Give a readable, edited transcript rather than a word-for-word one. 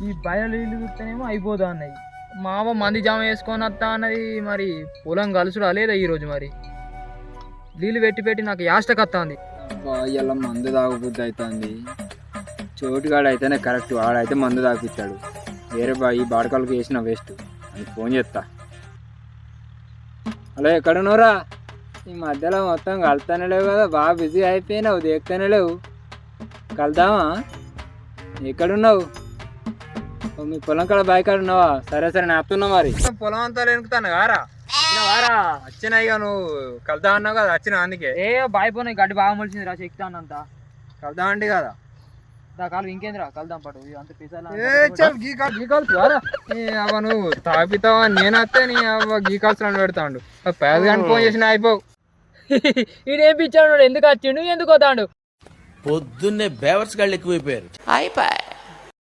ఈ బయలు నీళ్ళు చూస్తేనేమో అయిపోతా అన్నది. మా అవ్వ మంది జామ వేసుకొని వస్తా అన్నది. మరి పొలం కలుసుడా లేదా ఈరోజు? మరి నీళ్ళు పెట్టి పెట్టి నాకు యాస్టకు వస్తుంది. ఇలా మందు తాగబుద్ధి అవుతుంది. చోటుగాడు అయితేనే కరెక్ట్, వాడైతే మందు తాగిస్తాడు. వేరే ఈ బాడకాలకు వేసిన వేస్ట్ అని ఫోన్ చేస్తా. హలో, ఎక్కడున్నారా? ఈ మధ్యలో మొత్తం కలుతానే లేవు కదా, బాగా బిజీ అయిపోయినావు, దేకుతానే లేవు. కలుద్దామా? ఎక్కడున్నావు? మీ పొలం కాడ బాయ్ కాడ ఉన్నావా? సరే సరే, నేను వస్తున్నా. మరి పొలం అంతా వెనుకుతాను కారా వచ్చినా. ఇక నువ్వు కలుద్దా అన్నావు కదా, వచ్చినా అందుకే. ఏ బాయ్ పోయి గడ్డి బాగా మొలిచింది రా, చెక్తాను అంతా. కలుద్దాం అంటే కదా కాలు ఇంకేంద్రా కలుద్దాం పాటు అంత అవ్వ నువ్వు తాపితావా? నేను వస్తే నీ అవ్వ గీ కాల్సిన పెడతాడు. పేద కానీ ఫోన్ చేసిన అయిపోవు. ఈడేం పిచ్చాడు, ఎందుకు వచ్చిండు, ఎందుకు వస్తాడు? పొద్దున్నే బేవర్స్ గాళ్ళు ఎక్కువైపోయారు. అయిపోయి